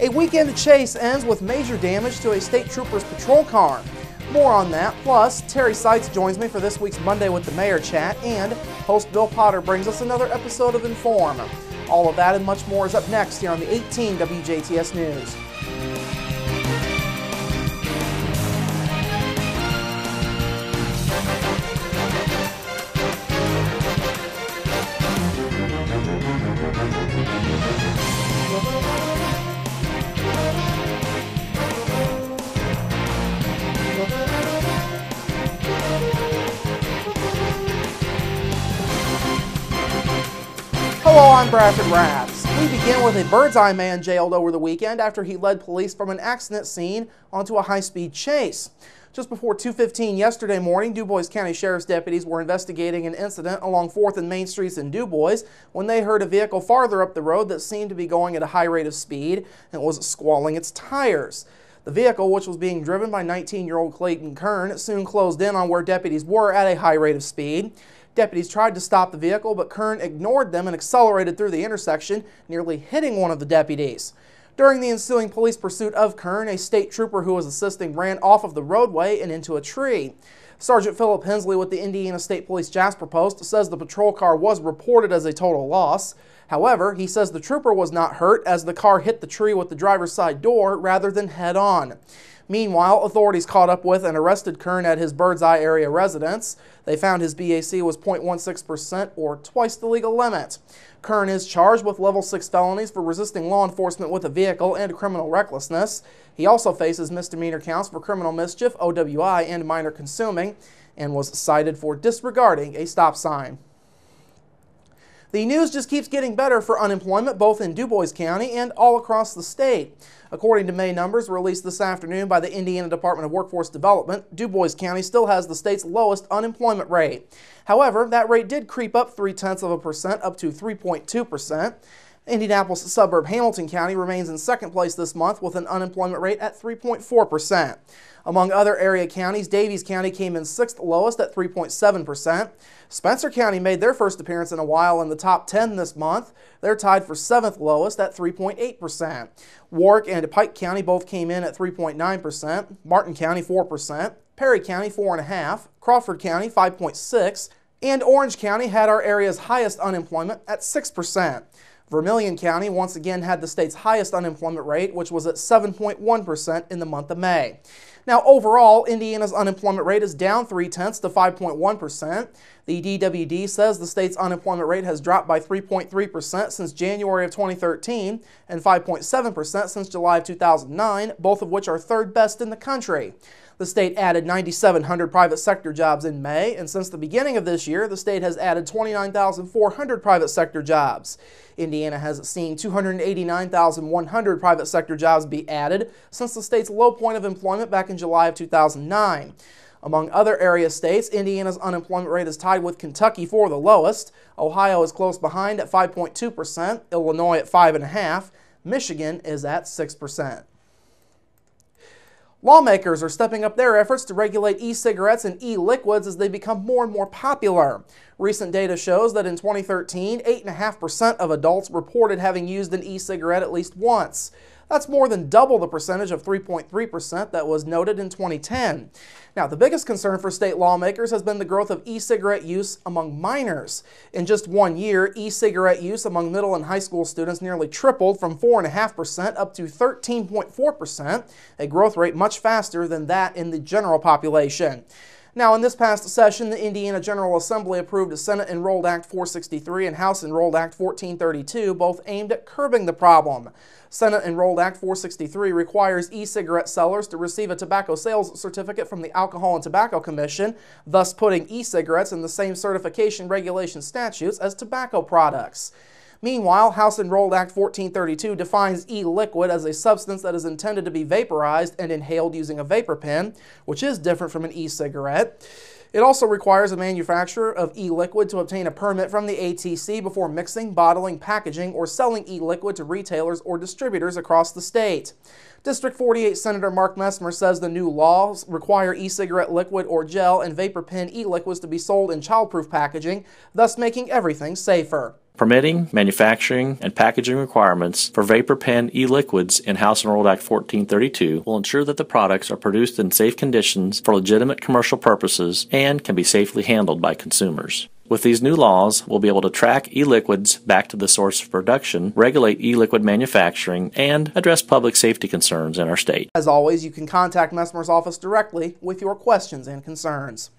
A weekend chase ends with major damage to a state trooper's patrol car. More on that, plus Terry Seitz joins me for this week's Monday with the Mayor chat, and host Bill Potter brings us another episode of Inform. All of that and much more is up next here on the 18 WJTS News. Hello, I'm Bradford Raths. We begin with a Birdseye man jailed over the weekend after he led police from an accident scene onto a high-speed chase. Just before 2:15 yesterday morning, DuBois County Sheriff's deputies were investigating an incident along 4th and Main Streets in DuBois when they heard a vehicle farther up the road that seemed to be going at a high rate of speed and was squalling its tires. The vehicle, which was being driven by 19-year-old Clayton Kern, soon closed in on where deputies were at a high rate of speed. Deputies tried to stop the vehicle, but Kern ignored them and accelerated through the intersection, nearly hitting one of the deputies. During the ensuing police pursuit of Kern, a state trooper who was assisting ran off of the roadway and into a tree. Sergeant Philip Hensley with the Indiana State Police Jasper Post says the patrol car was reported as a total loss. However, he says the trooper was not hurt as the car hit the tree with the driver's side door rather than head-on. Meanwhile, authorities caught up with and arrested Kern at his Birdseye area residence. They found his BAC was 0.16% or twice the legal limit. Kern is charged with level 6 felonies for resisting law enforcement with a vehicle and criminal recklessness. He also faces misdemeanor counts for criminal mischief, OWI, and minor consuming, and was cited for disregarding a stop sign. The news just keeps getting better for unemployment both in DuBois County and all across the state. According to May numbers released this afternoon by the Indiana Department of Workforce Development, DuBois County still has the state's lowest unemployment rate. However, that rate did creep up 0.3% up to 3.2%. Indianapolis suburb Hamilton County remains in second place this month with an unemployment rate at 3.4%. Among other area counties, Davies County came in 6th lowest at 3.7%. Spencer County made their first appearance in a while in the top 10 this month. They're tied for 7th lowest at 3.8%. Warwick and Pike County both came in at 3.9%. Martin County 4%. Perry County 4.5%. Crawford County 5.6%. And Orange County had our area's highest unemployment at 6%. Vermilion County once again had the state's highest unemployment rate, which was at 7.1% in the month of May. Now, overall, Indiana's unemployment rate is down 0.3 to 5.1%. The DWD says the state's unemployment rate has dropped by 3.3% since January of 2013 and 5.7% since July of 2009, both of which are third best in the country. The state added 9,700 private sector jobs in May, and since the beginning of this year, the state has added 29,400 private sector jobs. Indiana has seen 289,100 private sector jobs be added since the state's low point of employment back in July of 2009. Among other area states, Indiana's unemployment rate is tied with Kentucky for the lowest. Ohio is close behind at 5.2%, Illinois at 5.5%, Michigan is at 6%. Lawmakers are stepping up their efforts to regulate e-cigarettes and e-liquids as they become more and more popular. Recent data shows that in 2013, 8.5% of adults reported having used an e-cigarette at least once. That's more than double the percentage of 3.3% that was noted in 2010. Now, the biggest concern for state lawmakers has been the growth of e-cigarette use among minors. In just 1 year, e-cigarette use among middle and high school students nearly tripled from 4.5% up to 13.4%, a growth rate much faster than that in the general population. Now, in this past session, the Indiana General Assembly approved a Senate Enrolled Act 463 and House Enrolled Act 1432, both aimed at curbing the problem. Senate Enrolled Act 463 requires e-cigarette sellers to receive a tobacco sales certificate from the Alcohol and Tobacco Commission, thus putting e-cigarettes in the same certification regulation statutes as tobacco products. Meanwhile, House Enrolled Act 1432 defines e-liquid as a substance that is intended to be vaporized and inhaled using a vapor pen, which is different from an e-cigarette. It also requires a manufacturer of e-liquid to obtain a permit from the ATC before mixing, bottling, packaging, or selling e-liquid to retailers or distributors across the state. District 48 Senator Mark Messmer says the new laws require e-cigarette liquid or gel and vapor pen e-liquids to be sold in childproof packaging, thus making everything safer. Permitting, manufacturing, and packaging requirements for vapor pen e-liquids in House Enrolled Act 1432 will ensure that the products are produced in safe conditions for legitimate commercial purposes and can be safely handled by consumers. With these new laws, we'll be able to track e-liquids back to the source of production, regulate e-liquid manufacturing, and address public safety concerns in our state. As always, you can contact Messmer's office directly with your questions and concerns.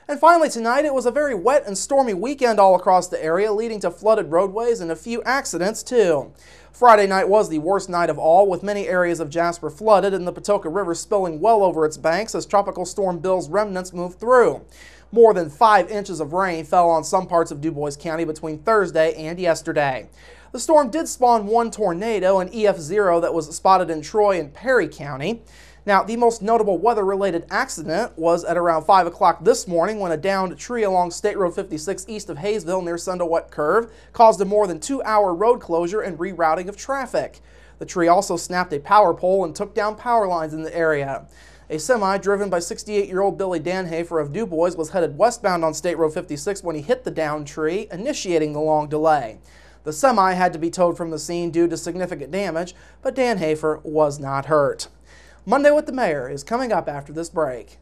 And finally tonight, it was a very wet and stormy weekend all across the area, leading to flooded roadways and a few accidents too. Friday night was the worst night of all, with many areas of Jasper flooded and the Patoka River spilling well over its banks as Tropical Storm Bill's remnants moved through. More than 5 inches of rain fell on some parts of DuBois County between Thursday and yesterday. The storm did spawn one tornado, an EF0 that was spotted in Troy and Perry County. Now, the most notable weather-related accident was at around 5 o'clock this morning when a downed tree along State Road 56 east of Hayesville near Sundowet Curve caused a more than 2-hour road closure and rerouting of traffic. The tree also snapped a power pole and took down power lines in the area. A semi driven by 68-year-old Billy Danhafer of DuBois was headed westbound on State Road 56 when he hit the downed tree, initiating the long delay. The semi had to be towed from the scene due to significant damage, but Danhafer was not hurt. Monday with the Mayor is coming up after this break.